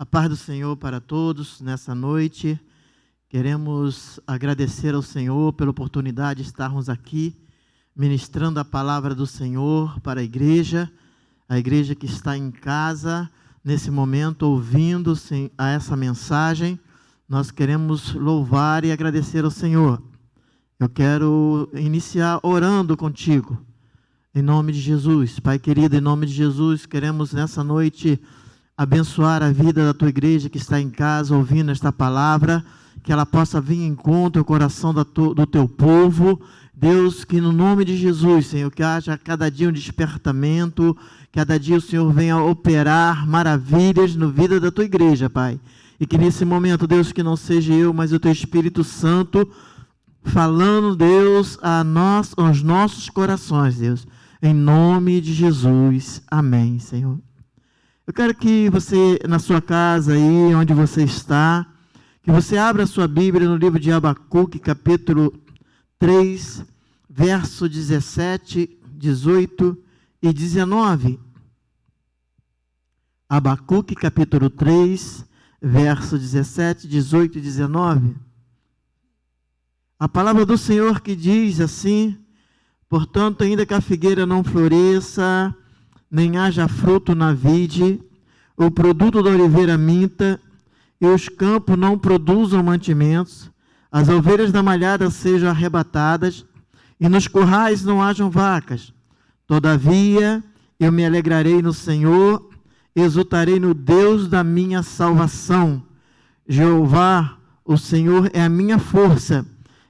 A paz do Senhor para todos nessa noite. Queremos agradecer ao Senhor pela oportunidade de estarmos aqui ministrando a palavra do Senhor para a igreja que está em casa nesse momento ouvindo essa mensagem. Nós queremos louvar e agradecer ao Senhor. Eu quero iniciar orando contigo, em nome de Jesus. Pai querido, em nome de Jesus, queremos nessa noite abençoar a vida da tua igreja que está em casa ouvindo esta palavra, que ela possa vir em encontro ao coração do teu povo. Deus, que no nome de Jesus, Senhor, que haja cada dia um despertamento, cada dia o Senhor venha operar maravilhas na vida da tua igreja, Pai. E que nesse momento, Deus, que não seja eu, mas o teu Espírito Santo falando, Deus, aos nossos corações, Deus. Em nome de Jesus. Amém, Senhor. Eu quero que você, na sua casa aí, onde você está, que você abra a sua Bíblia no livro de Abacuque, capítulo 3, verso 17, 18 e 19. Abacuque, capítulo 3, verso 17, 18 e 19. A palavra do Senhor que diz assim: portanto, ainda que a figueira não floresça, nem haja fruto na vide, o produto da oliveira minta, e os campos não produzam mantimentos, as ovelhas da malhada sejam arrebatadas, e nos currais não hajam vacas. Todavia, eu me alegrarei no Senhor, exultarei no Deus da minha salvação. Jeová, o Senhor, é a minha força,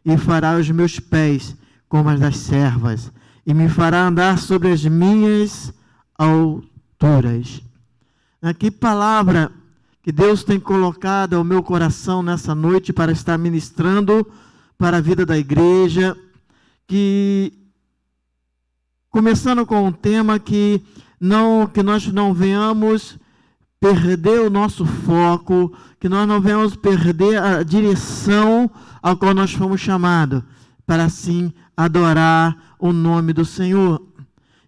e fará os meus pés como as das servas, e me fará andar sobre as minhas alturas. Que palavra que Deus tem colocado ao meu coração nessa noite para estar ministrando para a vida da igreja, que começando com um tema que nós não venhamos perder o nosso foco, que nós não venhamos perder a direção ao qual nós fomos chamados, para assim adorar o nome do Senhor.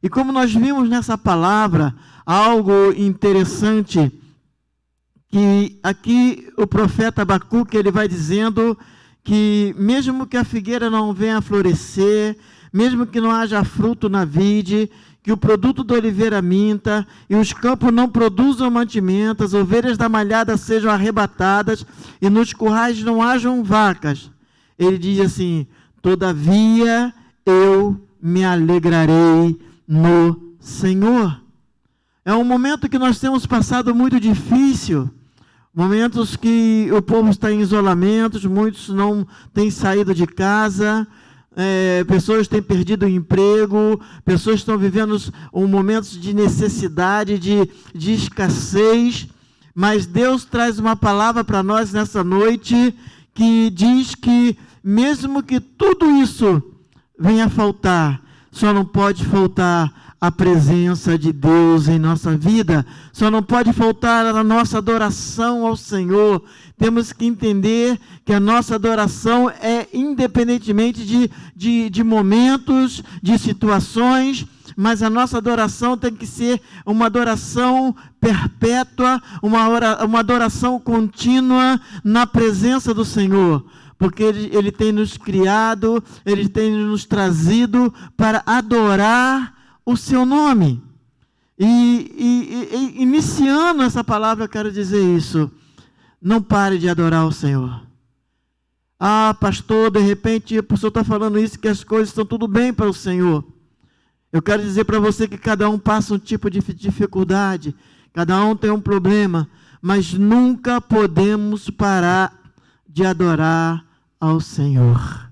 E como nós vimos nessa palavra, algo interessante, que aqui o profeta Abacuque, ele vai dizendo que mesmo que a figueira não venha a florescer, mesmo que não haja fruto na vide, que o produto da oliveira minta, e os campos não produzam mantimento, as ovelhas da malhada sejam arrebatadas, e nos currais não hajam vacas. Ele diz assim: todavia eu me alegrarei no Senhor. É um momento que nós temos passado muito difícil, momentos que o povo está em isolamento, muitos não têm saído de casa, pessoas têm perdido o emprego, pessoas estão vivendo momentos de necessidade, de escassez, mas Deus traz uma palavra para nós nessa noite, que diz que mesmo que tudo isso venha a faltar, só não pode faltar a presença de Deus em nossa vida, só não pode faltar a nossa adoração ao Senhor. Temos que entender que a nossa adoração é independentemente de momentos, de situações, mas a nossa adoração tem que ser uma adoração perpétua, uma adoração contínua na presença do Senhor. Porque Ele tem nos criado, Ele tem nos trazido para adorar o seu nome. E iniciando essa palavra, eu quero dizer isso: não pare de adorar o Senhor. Ah, pastor, de repente o pastor está falando isso, que as coisas estão tudo bem para o Senhor. Eu quero dizer para você que cada um passa um tipo de dificuldade, cada um tem um problema, mas nunca podemos parar de adorar ao Senhor.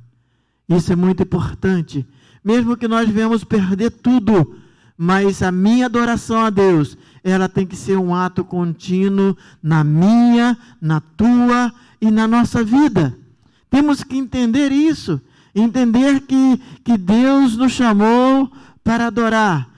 Isso é muito importante. Mesmo que nós venhamos perder tudo, mas a minha adoração a Deus, ela tem que ser um ato contínuo na minha, na tua e na nossa vida. Temos que entender isso, entender que Deus nos chamou para adorar,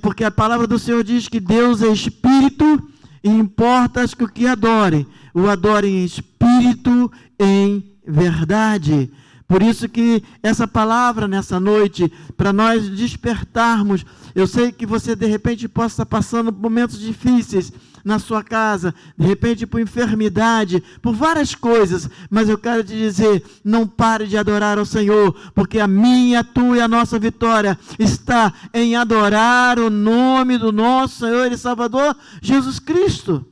porque a palavra do Senhor diz que Deus é Espírito, e importa que o que adore, o adore em Espírito, em verdade. Por isso que essa palavra nessa noite, para nós despertarmos, eu sei que você de repente possa estar passando momentos difíceis na sua casa, de repente por enfermidade, por várias coisas, mas eu quero te dizer, não pare de adorar ao Senhor, porque a minha, a tua e a nossa vitória está em adorar o nome do nosso Senhor e Salvador Jesus Cristo.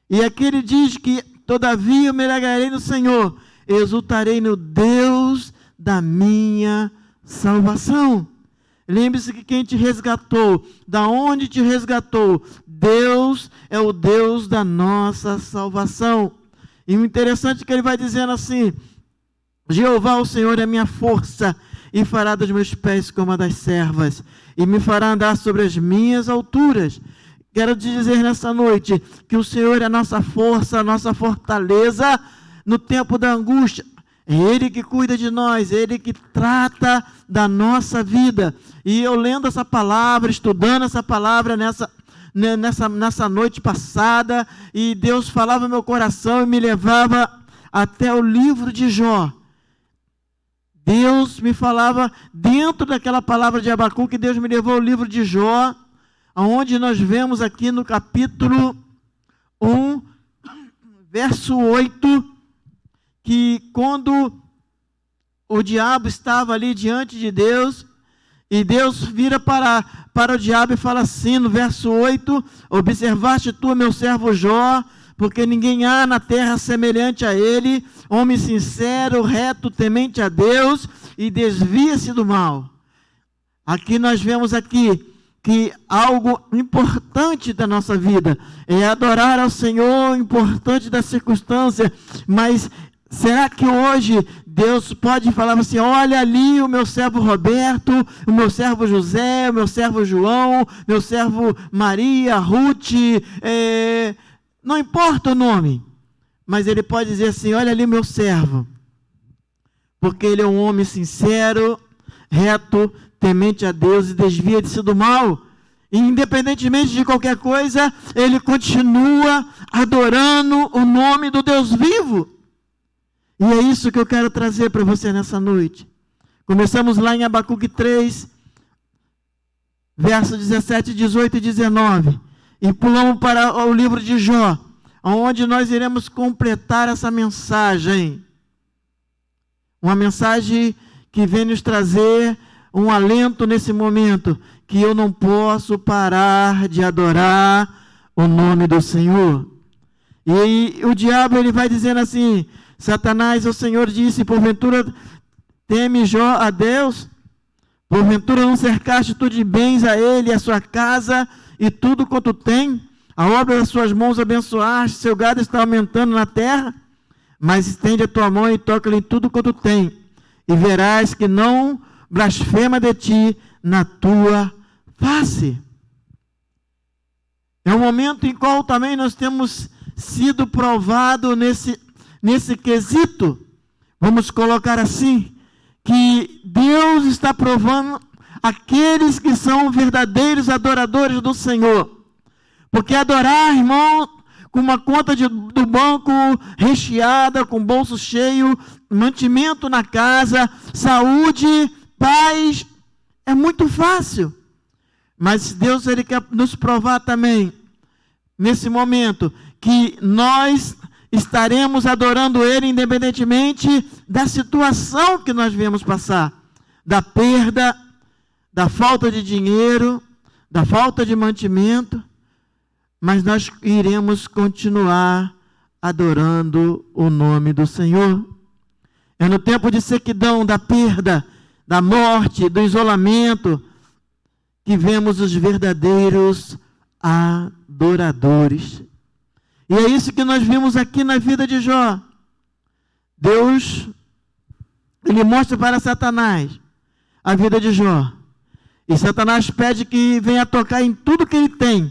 E aqui ele diz que, todavia eu me alegrarei no Senhor, exultarei no Deus da minha salvação. Lembre-se que quem te resgatou, da onde te resgatou, Deus é o Deus da nossa salvação. E o interessante é que ele vai dizendo assim: Jeová, o Senhor, é a minha força, e fará dos meus pés como a das servas, e me fará andar sobre as minhas alturas. Quero te dizer nessa noite que o Senhor é a nossa força, a nossa fortaleza no tempo da angústia. É Ele que cuida de nós, é Ele que trata da nossa vida. E eu lendo essa palavra, estudando essa palavra nessa noite passada, e Deus falava no meu coração e me levava até o livro de Jó. Deus me falava dentro daquela palavra de Abacuque, Deus me levou ao livro de Jó, onde nós vemos aqui no capítulo 1, verso 8, que quando o diabo estava ali diante de Deus, e Deus vira para o diabo e fala assim, no verso 8, observaste tu, meu servo Jó, porque ninguém há na terra semelhante a ele, homem sincero, reto, temente a Deus, e desvia-se do mal. Aqui nós vemos aqui que algo importante da nossa vida é adorar ao Senhor, importante da circunstância, mas será que hoje Deus pode falar assim, olha ali o meu servo Roberto, o meu servo José, o meu servo João, meu servo Maria, Ruth, não importa o nome, mas ele pode dizer assim, olha ali meu servo, porque ele é um homem sincero, reto, temente a Deus e desvia-se do mal. E independentemente de qualquer coisa, ele continua adorando o nome do Deus vivo. E é isso que eu quero trazer para você nessa noite. Começamos lá em Abacuque 3, versos 17, 18 e 19. E pulamos para o livro de Jó, onde nós iremos completar essa mensagem. Uma mensagem que vem nos trazer um alento nesse momento, que eu não posso parar de adorar o nome do Senhor. E o diabo, ele vai dizendo assim, Satanás, o Senhor disse, porventura teme Jó a Deus? Porventura não cercaste tu de bens a ele, a sua casa e tudo quanto tem? A obra das suas mãos abençoaste, seu gado está aumentando na terra? Mas estende a tua mão e toca-lhe em tudo quanto tem, e verás que não blasfema de ti na tua face. É um momento em qual também nós temos sido provados nesse quesito, vamos colocar assim, que Deus está provando aqueles que são verdadeiros adoradores do Senhor. Porque adorar, irmão, com uma conta do banco recheada, com bolso cheio, mantimento na casa, saúde, paz, é muito fácil. Mas Deus, ele quer nos provar também, nesse momento, que nós estaremos adorando Ele independentemente da situação que nós viemos passar, da perda, da falta de dinheiro, da falta de mantimento, mas nós iremos continuar adorando o nome do Senhor. É no tempo de sequidão, da perda, da morte, do isolamento, que vemos os verdadeiros adoradores. E é isso que nós vimos aqui na vida de Jó. Deus, ele mostra para Satanás a vida de Jó. E Satanás pede que venha tocar em tudo que ele tem.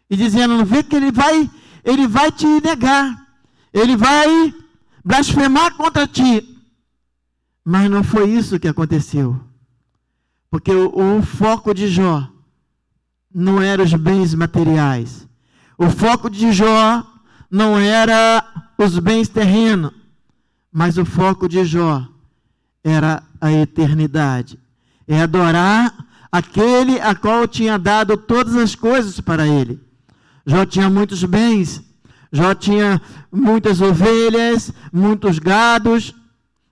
E dizendo, vê que ele vai te negar. Ele vai blasfemar contra ti. Mas não foi isso que aconteceu. Porque o foco de Jó não era os bens materiais. O foco de Jó não era os bens terrenos. Mas o foco de Jó era a eternidade. É adorar aquele a qual tinha dado todas as coisas para ele. Jó tinha muitos bens, Jó tinha muitas ovelhas, muitos gados,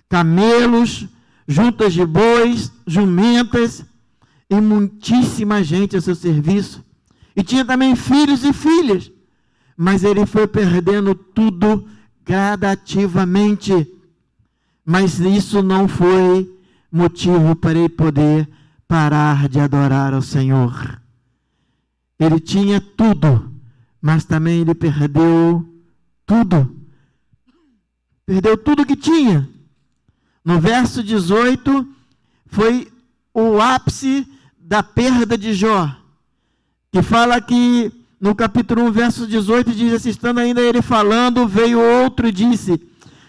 camelos, juntas de bois, jumentas, e muitíssima gente a seu serviço. E tinha também filhos e filhas, mas ele foi perdendo tudo gradativamente. Mas isso não foi motivo para ele poder parar de adorar ao Senhor. Ele tinha tudo, mas também ele perdeu tudo. Perdeu tudo que tinha. No verso 18, foi o ápice da perda de Jó, que fala que no capítulo 1, verso 18, diz assim: estando ainda ele falando, veio outro e disse: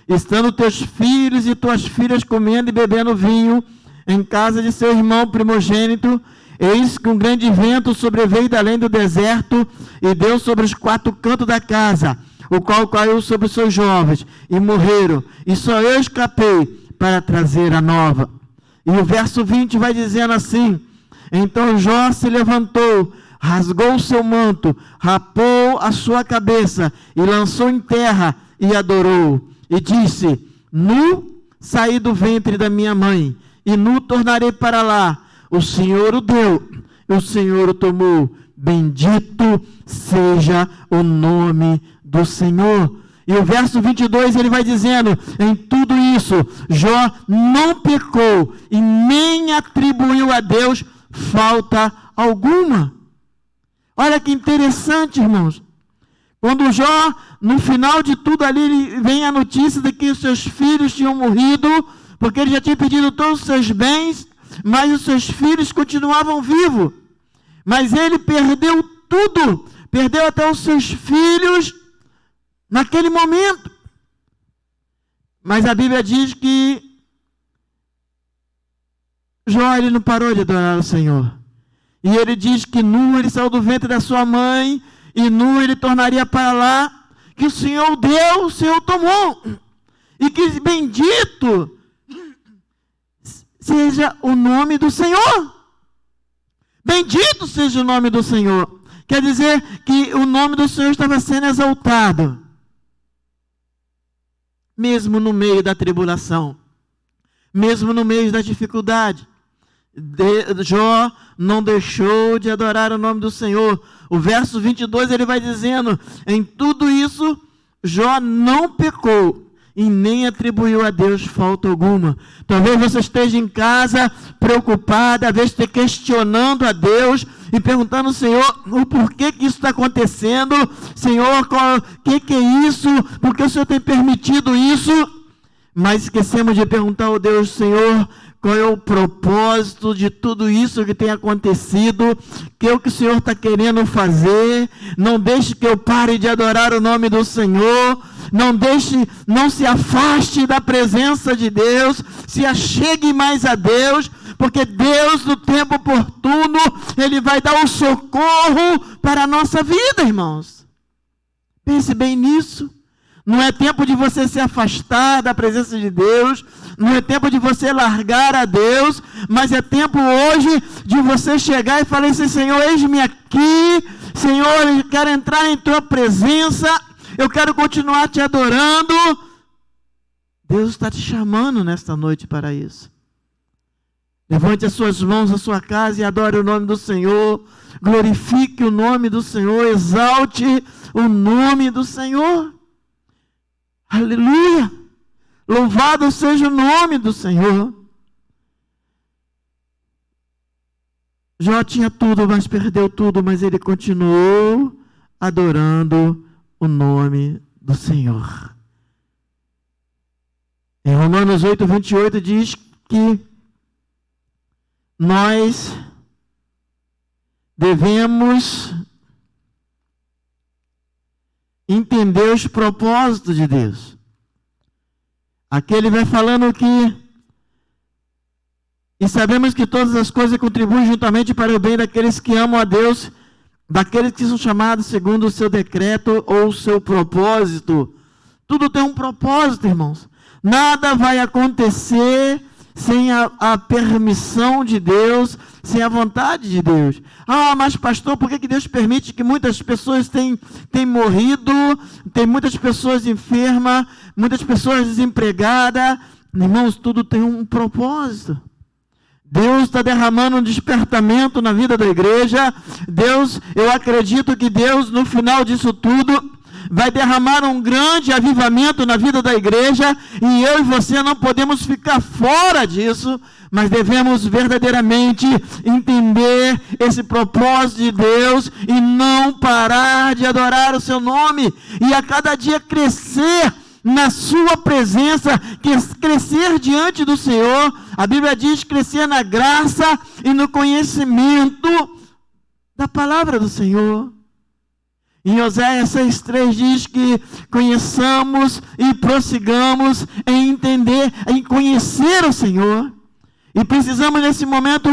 estando teus filhos e tuas filhas comendo e bebendo vinho em casa de seu irmão primogênito, eis que um grande vento sobreveio da além do deserto e deu sobre os 4 cantos da casa, o qual caiu sobre os seus jovens e morreram, e só eu escapei para trazer a nova. E o verso 20 vai dizendo assim: então Jó se levantou, rasgou o seu manto, rapou a sua cabeça e lançou em terra e adorou. E disse: nu saí do ventre da minha mãe, e nu tornarei para lá. O Senhor o deu, o Senhor o tomou. Bendito seja o nome do Senhor. E o verso 22 ele vai dizendo: em tudo isso, Jó não pecou e nem atribuiu a Deus falta alguma. Olha que interessante, irmãos. Quando Jó, no final de tudo ali, vem a notícia de que os seus filhos tinham morrido, porque ele já tinha perdido todos os seus bens, mas os seus filhos continuavam vivos. Mas ele perdeu tudo, perdeu até os seus filhos naquele momento. Mas a Bíblia diz que Jó, ele não parou de adorar o Senhor. E ele diz que nu ele saiu do ventre da sua mãe, e nu ele tornaria para lá, que o Senhor deu, o Senhor tomou. E que bendito seja o nome do Senhor. Bendito seja o nome do Senhor. Quer dizer que o nome do Senhor estava sendo exaltado, mesmo no meio da tribulação, mesmo no meio da dificuldade. Jó não deixou de adorar o nome do Senhor. O verso 22 ele vai dizendo: em tudo isso Jó não pecou e nem atribuiu a Deus falta alguma. Talvez você esteja em casa preocupada, às vezes questionando a Deus e perguntando ao Senhor o porquê que isso está acontecendo. Senhor, o que é isso? Por que o Senhor tem permitido isso? Mas esquecemos de perguntar ao Deus: Senhor, qual é o propósito de tudo isso que tem acontecido? Que é o que o Senhor está querendo fazer? Não deixe que eu pare de adorar o nome do Senhor. Não se afaste da presença de Deus. Se achegue mais a Deus, porque Deus, no tempo oportuno, Ele vai dar o socorro para a nossa vida, irmãos. Pense bem nisso. Não é tempo de você se afastar da presença de Deus, não é tempo de você largar a Deus, mas é tempo hoje de você chegar e falar assim: Senhor, eis-me aqui, Senhor, eu quero entrar em Tua presença, eu quero continuar Te adorando. Deus está te chamando nesta noite para isso. Levante as suas mãos à sua casa e adore o nome do Senhor, glorifique o nome do Senhor, exalte o nome do Senhor. Aleluia! Louvado seja o nome do Senhor. Jó tinha tudo, mas perdeu tudo, mas ele continuou adorando o nome do Senhor. Em Romanos 8, 28 diz que nós devemos entender os propósitos de Deus. Aqui ele vai falando que e sabemos que todas as coisas contribuem juntamente para o bem daqueles que amam a Deus, daqueles que são chamados segundo o seu decreto ou o seu propósito. Tudo tem um propósito, irmãos. Nada vai acontecer sem a permissão de Deus, sem a vontade de Deus. Ah, mas pastor, por que Deus permite que muitas pessoas tenham morrido, tem muitas pessoas enfermas, muitas pessoas desempregadas? Irmãos, tudo tem um propósito. Deus está derramando um despertamento na vida da igreja. Eu acredito que Deus, no final disso tudo, vai derramar um grande avivamento na vida da igreja, e eu e você não podemos ficar fora disso, mas devemos verdadeiramente entender esse propósito de Deus e não parar de adorar o seu nome, e a cada dia crescer na sua presença, crescer diante do Senhor. A Bíblia diz crescer na graça e no conhecimento da palavra do Senhor. Em Oséias 6,3 diz que conheçamos e prossigamos em entender, em conhecer o Senhor. E precisamos nesse momento,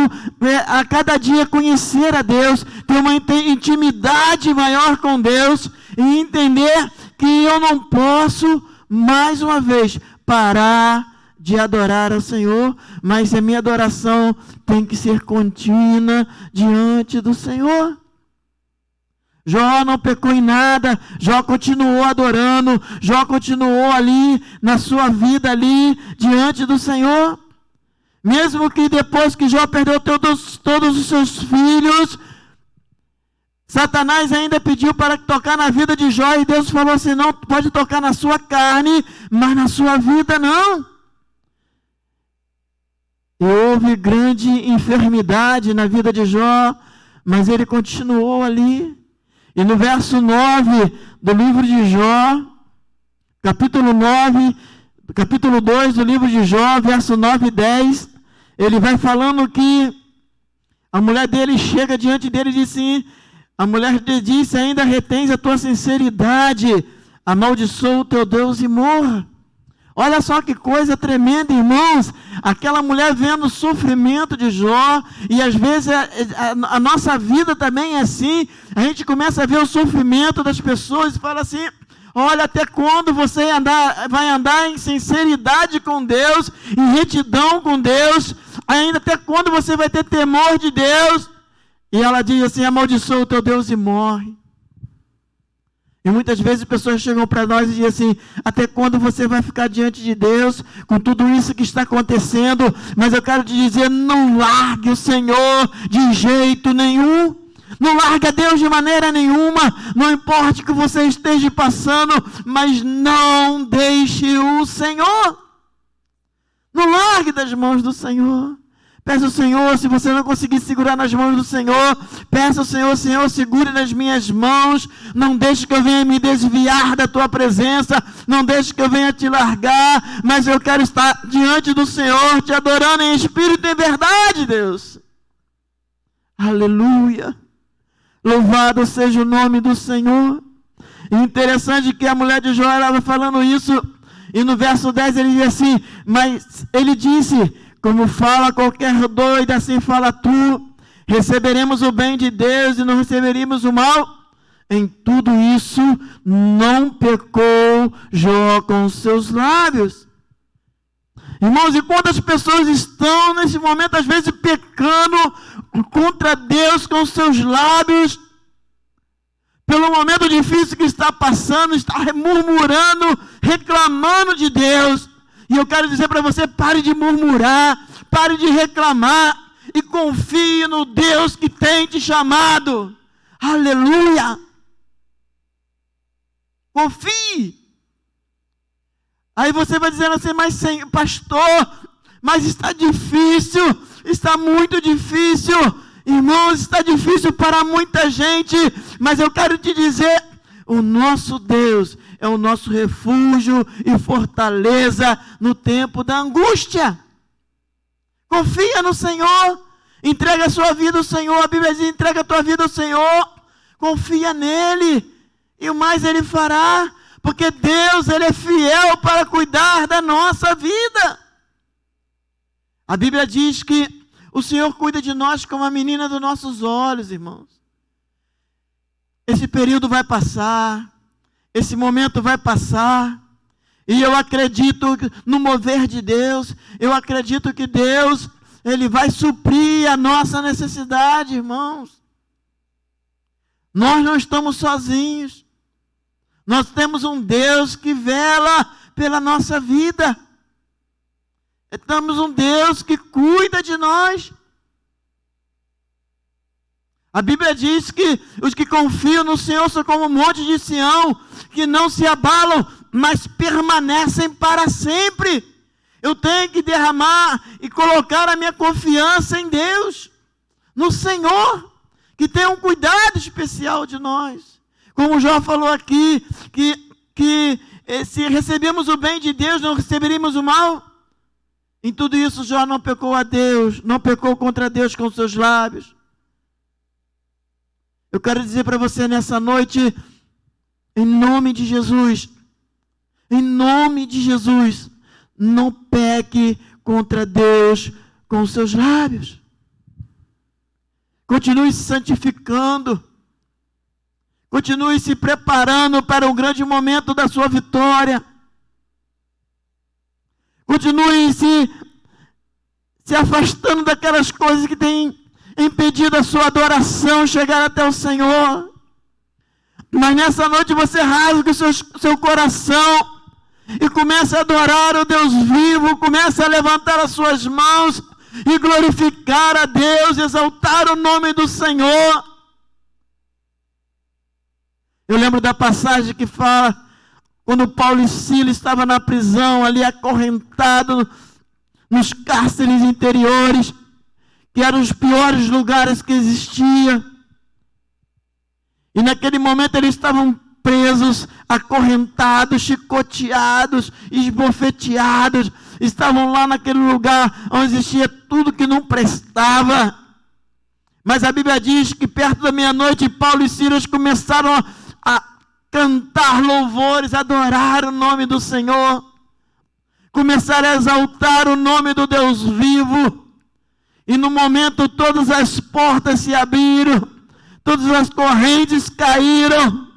a cada dia, conhecer a Deus, ter uma intimidade maior com Deus e entender que eu não posso, mais uma vez, parar de adorar ao Senhor, mas a minha adoração tem que ser contínua diante do Senhor. Jó não pecou em nada, Jó continuou adorando, Jó continuou ali, na sua vida ali, diante do Senhor. Mesmo que depois que Jó perdeu todos os seus filhos, Satanás ainda pediu para tocar na vida de Jó, e Deus falou assim, não pode tocar na sua carne, mas na sua vida não. E houve grande enfermidade na vida de Jó, mas ele continuou ali. E no verso 9 do livro de Jó, capítulo 2 do livro de Jó, verso 9 e 10, ele vai falando que a mulher dele chega diante dele e diz assim, a mulher lhe disse, ainda retens a tua sinceridade, amaldiçoa o teu Deus e morra. Olha só que coisa tremenda, irmãos. Aquela mulher vendo o sofrimento de Jó, e às vezes a nossa vida também é assim. A gente começa a ver o sofrimento das pessoas e fala assim, olha, até quando você vai andar em sinceridade com Deus, em retidão com Deus, ainda até quando você vai ter temor de Deus? E ela diz assim, amaldiçoa o teu Deus e morre. E muitas vezes pessoas chegam para nós e dizem assim, até quando você vai ficar diante de Deus com tudo isso que está acontecendo? Mas eu quero te dizer, não largue o Senhor de jeito nenhum. Não largue a Deus de maneira nenhuma. Não importa o que você esteja passando, mas não deixe o Senhor. Não largue das mãos do Senhor. Peça ao Senhor, se você não conseguir segurar nas mãos do Senhor, peça ao Senhor, Senhor, segure nas minhas mãos, não deixe que eu venha me desviar da tua presença, não deixe que eu venha te largar, mas eu quero estar diante do Senhor, te adorando em espírito e em verdade, Deus. Aleluia. Louvado seja o nome do Senhor. E interessante que a mulher de Jó estava falando isso, e no verso 10 ele diz assim, mas ele disse, como fala qualquer doido, assim fala tu. Receberemos o bem de Deus e não receberíamos o mal? Em tudo isso não pecou Jó com os seus lábios. Irmãos, e quantas pessoas estão nesse momento, às vezes, pecando contra Deus com os seus lábios, pelo momento difícil que está passando, está murmurando, reclamando de Deus. E eu quero dizer para você, pare de murmurar, pare de reclamar e confie no Deus que tem te chamado. Aleluia! Confie. Aí você vai dizendo assim, mas pastor, mas está difícil, está muito difícil. Irmãos, está difícil para muita gente, mas eu quero te dizer, o nosso Deus é o nosso refúgio e fortaleza no tempo da angústia. Confia no Senhor, entrega a sua vida ao Senhor. A Bíblia diz, entrega a tua vida ao Senhor, confia nele, e o mais ele fará, porque Deus, ele é fiel para cuidar da nossa vida. A Bíblia diz que o Senhor cuida de nós como a menina dos nossos olhos, irmãos. Esse período vai passar, esse momento vai passar, E eu acredito no mover de Deus. Eu acredito que Deus, Ele vai suprir a nossa necessidade, irmãos. Nós não estamos sozinhos. Nós temos um Deus que vela pela nossa vida. Temos um Deus que cuida de nós. A Bíblia diz que os que confiam no Senhor são como um monte de Sião, que não se abalam, mas permanecem para sempre. Eu tenho que derramar e colocar a minha confiança em Deus, no Senhor, que tem um cuidado especial de nós. Como o Jó falou aqui, que se recebemos o bem de Deus, não receberíamos o mal. Em tudo isso, Jó não pecou a Deus, não pecou contra Deus com seus lábios. Eu quero dizer para você nessa noite, em nome de Jesus, não peque contra Deus com os seus lábios. Continue se santificando. Continue se preparando para um grande momento da sua vitória. Continue se afastando daquelas coisas que têm impedido a sua adoração chegar até o Senhor. Mas nessa noite você rasga o seu coração e começa a adorar o Deus vivo, começa a levantar as suas mãos e glorificar a Deus, exaltar o nome do Senhor. Eu lembro da passagem que fala, quando Paulo e Silas estavam na prisão, ali acorrentados nos cárceres interiores, que eram os piores lugares que existiam. E naquele momento eles estavam presos, acorrentados, chicoteados, esbofeteados. Estavam lá naquele lugar onde existia tudo que não prestava. Mas a Bíblia diz que perto da meia-noite Paulo e Silas começaram a cantar louvores, adorar o nome do Senhor. Começaram a exaltar o nome do Deus vivo. E no momento todas as portas se abriram, todas as correntes caíram.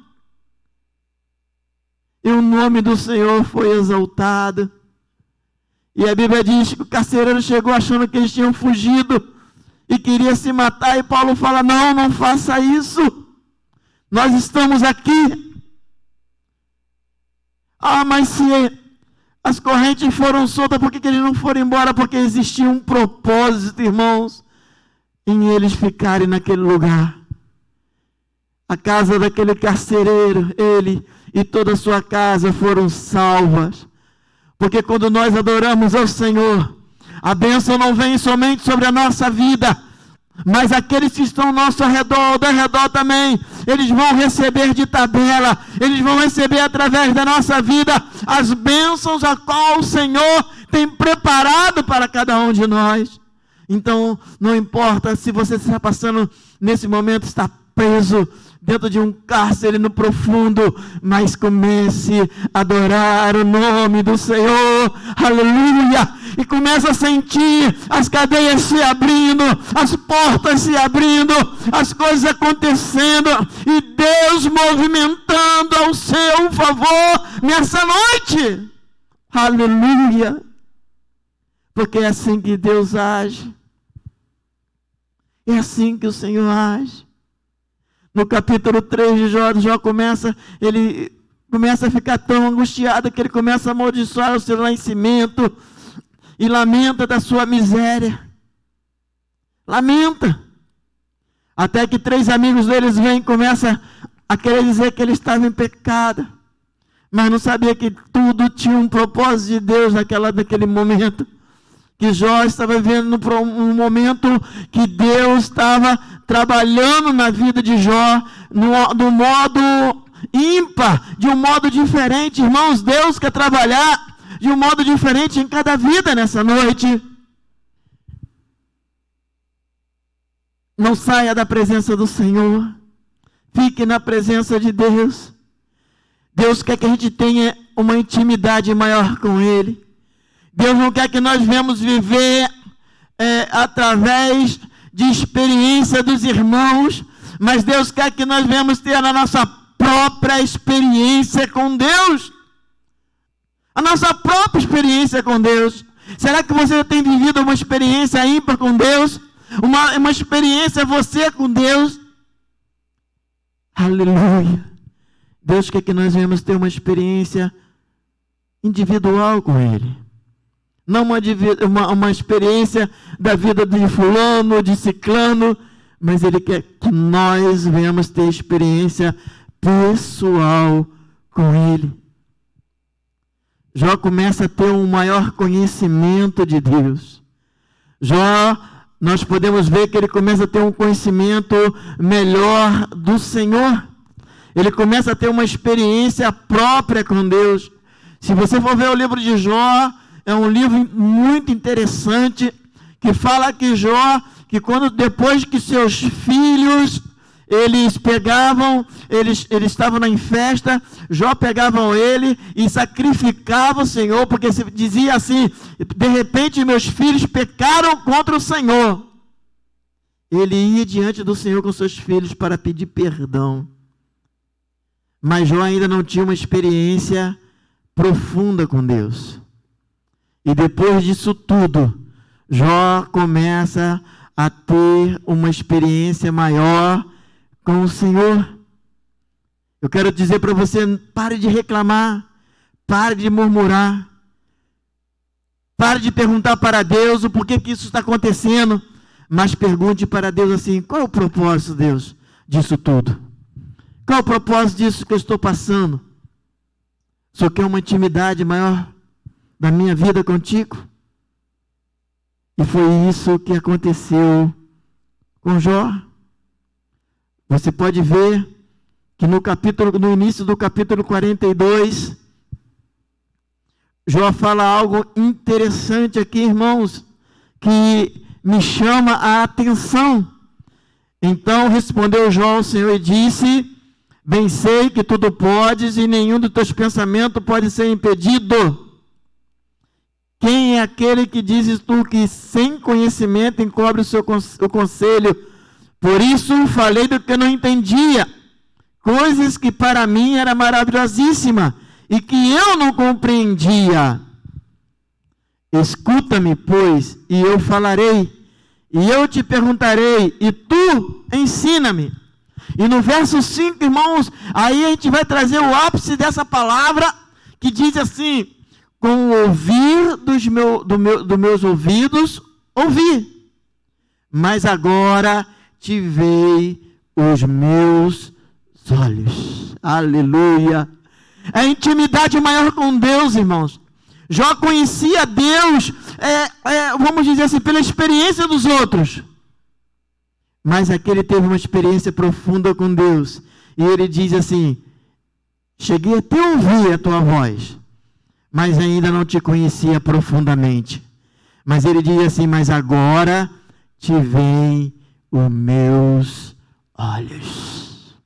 E o nome do Senhor foi exaltado. E a Bíblia diz que o carcereiro chegou achando que eles tinham fugido e queria se matar. E Paulo fala, não faça isso. Nós estamos aqui. Mas se as correntes foram soltas, por que eles não foram embora? Porque existia um propósito, irmãos, em eles ficarem naquele lugar. A casa daquele carcereiro, ele e toda a sua casa foram salvas. Porque quando nós adoramos ao Senhor, a bênção não vem somente sobre a nossa vida, mas aqueles que estão ao nosso redor, ao redor também, eles vão receber de tabela, eles vão receber através da nossa vida as bênçãos a qual o Senhor tem preparado para cada um de nós. Então, não importa se você está passando nesse momento, está preso dentro de um cárcere no profundo, mas comece a adorar o nome do Senhor, aleluia, e comece a sentir as cadeias se abrindo, as portas se abrindo, as coisas acontecendo, e Deus movimentando ao seu favor nessa noite, aleluia, porque é assim que Deus age, é assim que o Senhor age. No capítulo 3 de Jó ele começa a ficar tão angustiado que ele começa a amaldiçoar o seu nascimento e lamenta da sua miséria. Lamenta. Até que 3 amigos deles vêm e começam a querer dizer que ele estava em pecado. Mas não sabia que tudo tinha um propósito de Deus naquele momento. Que Jó estava vivendo um momento que Deus estava trabalhando na vida de Jó, do modo ímpar, de um modo diferente. Irmãos, Deus quer trabalhar de um modo diferente em cada vida nessa noite. Não saia da presença do Senhor. Fique na presença de Deus. Deus quer que a gente tenha uma intimidade maior com Ele. Deus não quer que nós venhamos viver através de experiência dos irmãos, mas Deus quer que nós venhamos ter a nossa própria experiência com Deus. A nossa própria experiência com Deus. Será que você tem vivido uma experiência ímpar com Deus? Uma experiência você com Deus? Aleluia. Deus quer que nós venhamos ter uma experiência individual com Ele. Não uma experiência da vida de fulano, de ciclano, mas Ele quer que nós venhamos ter experiência pessoal com Ele. Jó começa a ter um maior conhecimento de Deus. Jó, nós podemos ver que ele começa a ter um conhecimento melhor do Senhor. Ele começa a ter uma experiência própria com Deus. Se você for ver o livro de Jó, é um livro muito interessante, que fala que Jó, que depois que seus filhos, eles estavam em festa, Jó pegavam ele e sacrificava o Senhor, porque se dizia assim, de repente meus filhos pecaram contra o Senhor. Ele ia diante do Senhor com seus filhos para pedir perdão. Mas Jó ainda não tinha uma experiência profunda com Deus. E depois disso tudo, Jó começa a ter uma experiência maior com o Senhor. Eu quero dizer para você, pare de reclamar, pare de murmurar, pare de perguntar para Deus o porquê que isso está acontecendo, mas pergunte para Deus assim, qual é o propósito, Deus, disso tudo? Qual é o propósito disso que eu estou passando? O Senhor quer uma intimidade maior da minha vida contigo? E foi isso que aconteceu com Jó. Você pode ver que no início do capítulo 42, Jó fala algo interessante aqui, irmãos, que me chama a atenção. Então respondeu Jó ao Senhor e disse, bem sei que tudo podes e nenhum dos teus pensamentos pode ser impedido. Quem é aquele que dizes tu que sem conhecimento encobre o conselho? Por isso falei do que não entendia, coisas que para mim era maravilhosíssima e que eu não compreendia. Escuta-me, pois, e eu falarei, e eu te perguntarei, e tu ensina-me. E no verso 5, irmãos, aí a gente vai trazer o ápice dessa palavra, que diz assim, com o ouvir dos meus ouvidos, ouvi, mas agora tivei os meus olhos. Aleluia. É a intimidade maior com Deus, irmãos. Jó conhecia Deus, vamos dizer assim, pela experiência dos outros. Mas aqui ele teve uma experiência profunda com Deus. E ele diz assim, cheguei até a ouvir a tua voz, mas ainda não te conhecia profundamente. Mas ele diz assim, mas agora te veem os meus olhos.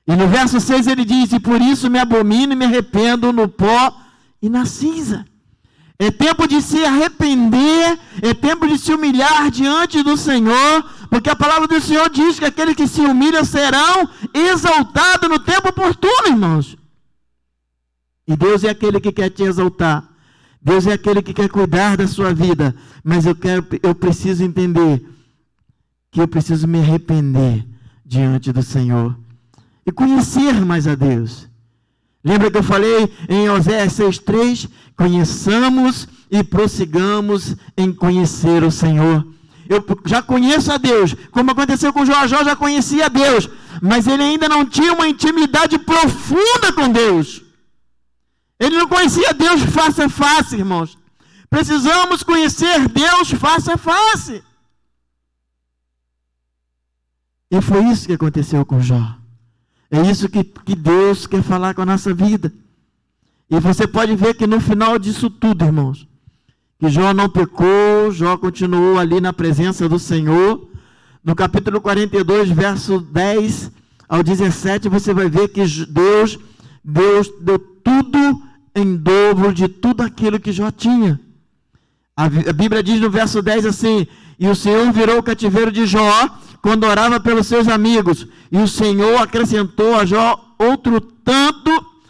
E no verso 6 ele diz, e por isso me abomino e me arrependo no pó e na cinza. É tempo de se arrepender, é tempo de se humilhar diante do Senhor, porque a palavra do Senhor diz que aqueles que se humilham serão exaltados no tempo oportuno, irmãos. E Deus é aquele que quer te exaltar. Deus é aquele que quer cuidar da sua vida. Mas eu preciso entender que eu preciso me arrepender diante do Senhor e conhecer mais a Deus. Lembra que eu falei em Oséias 6,3? Conheçamos e prossigamos em conhecer o Senhor. Eu já conheço a Deus, como aconteceu com Jó. Jó já conhecia a Deus, mas ele ainda não tinha uma intimidade profunda com Deus. Ele não conhecia Deus face a face, irmãos. Precisamos conhecer Deus face a face. E foi isso que aconteceu com Jó. É isso que Deus quer falar com a nossa vida. E você pode ver que no final disso tudo, irmãos, que Jó não pecou, Jó continuou ali na presença do Senhor. No capítulo 42, verso 10 ao 17, você vai ver que Deus deu tudo em dobro de tudo aquilo que Jó tinha. A Bíblia diz no verso 10 assim, e o Senhor virou o cativeiro de Jó quando orava pelos seus amigos, e o Senhor acrescentou a Jó outro tanto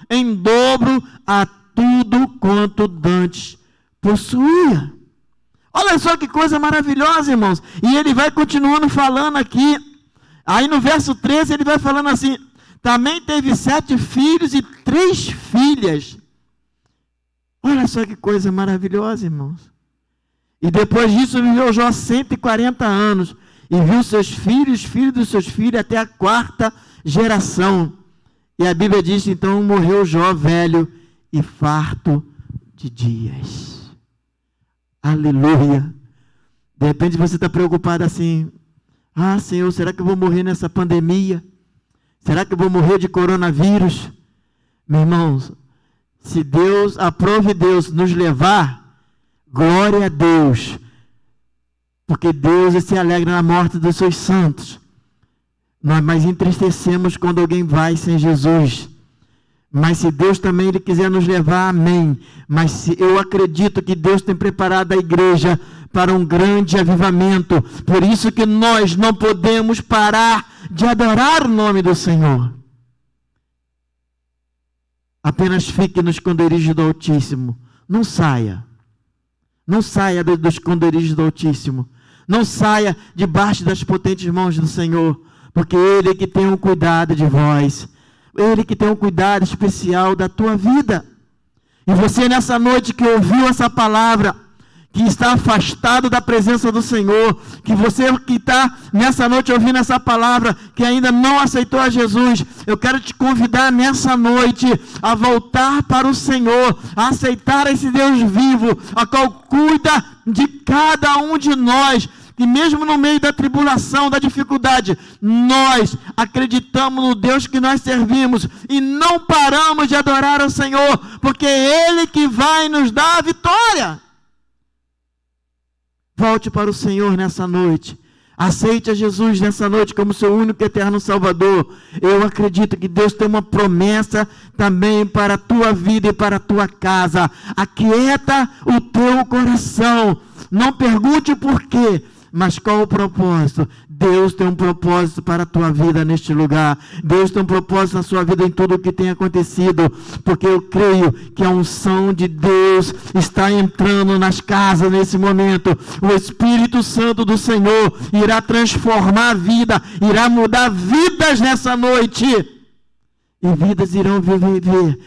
em dobro a tudo quanto dantes possuía. Olha só que coisa maravilhosa, irmãos. E ele vai continuando falando aqui. Aí no verso 13 ele vai falando assim: também teve 7 filhos e 3 filhas. Olha só que coisa maravilhosa, irmãos. E depois disso viveu Jó 140 anos. E viu seus filhos, filhos dos seus filhos, até a 4ª geração. E a Bíblia diz: então morreu Jó velho e farto de dias. Aleluia. De repente você está preocupado assim: ah, Senhor, será que eu vou morrer nessa pandemia? Será que eu vou morrer de coronavírus? Meus irmãos, se Deus, aprove Deus nos levar, glória a Deus. Porque Deus se alegra na morte dos seus santos. Nós mais entristecemos quando alguém vai sem Jesus. Mas se Deus também Ele quiser nos levar, amém. Mas se eu acredito que Deus tem preparado a igreja para um grande avivamento. Por isso que nós não podemos parar de adorar o nome do Senhor. Apenas fique no esconderijo do Altíssimo. Não saia. Não saia do esconderijo do Altíssimo. Não saia debaixo das potentes mãos do Senhor. Porque Ele é que tem um cuidado de vós. Ele que tem um cuidado especial da tua vida. E você nessa noite que ouviu essa palavra, que está afastado da presença do Senhor, que você que está nessa noite ouvindo essa palavra, que ainda não aceitou a Jesus, eu quero te convidar nessa noite a voltar para o Senhor, a aceitar esse Deus vivo, a qual cuida de cada um de nós. Que mesmo no meio da tribulação, da dificuldade, nós acreditamos no Deus que nós servimos e não paramos de adorar ao Senhor, porque é Ele que vai nos dar a vitória. Volte para o Senhor nessa noite. Aceite a Jesus nessa noite como seu único e eterno Salvador. Eu acredito que Deus tem uma promessa também para a tua vida e para a tua casa. Aquieta o teu coração. Não pergunte o porquê. Mas qual o propósito? Deus tem um propósito para a tua vida neste lugar. Deus tem um propósito na sua vida em tudo o que tem acontecido. Porque eu creio que a unção de Deus está entrando nas casas nesse momento. O Espírito Santo do Senhor irá transformar a vida, irá mudar vidas nessa noite. E vidas irão viver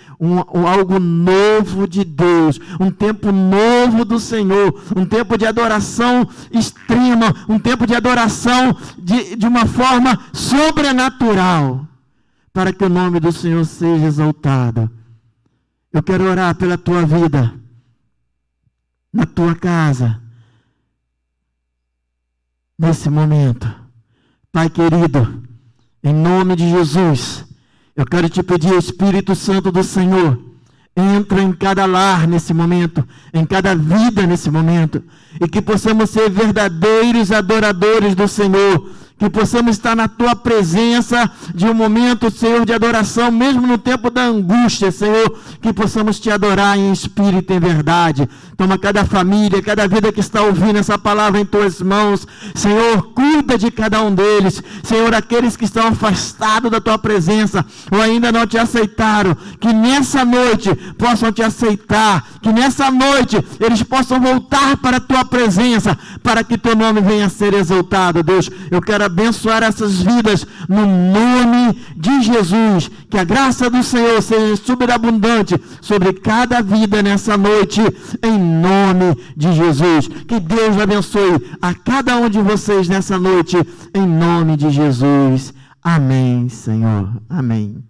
algo novo de Deus, um tempo novo do Senhor, um tempo de adoração extrema, um tempo de adoração de uma forma sobrenatural, para que o nome do Senhor seja exaltado. Eu quero orar pela tua vida, na tua casa, nesse momento. Pai querido, em nome de Jesus, eu quero te pedir, Espírito Santo do Senhor, entra em cada lar nesse momento, em cada vida nesse momento, e que possamos ser verdadeiros adoradores do Senhor, que possamos estar na tua presença de um momento, Senhor, de adoração, mesmo no tempo da angústia, Senhor, que possamos te adorar em espírito e em verdade. Toma cada família, cada vida que está ouvindo essa palavra em tuas mãos, Senhor, cuida de cada um deles, Senhor, aqueles que estão afastados da tua presença, ou ainda não te aceitaram, que nessa noite possam te aceitar, que nessa noite eles possam voltar para a tua presença, para que teu nome venha a ser exaltado, Deus. Eu quero abençoar essas vidas no nome de Jesus. Que a graça do Senhor seja superabundante sobre cada vida nessa noite, em nome de Jesus. Que Deus abençoe a cada um de vocês nessa noite, em nome de Jesus. Amém, Senhor. Amém.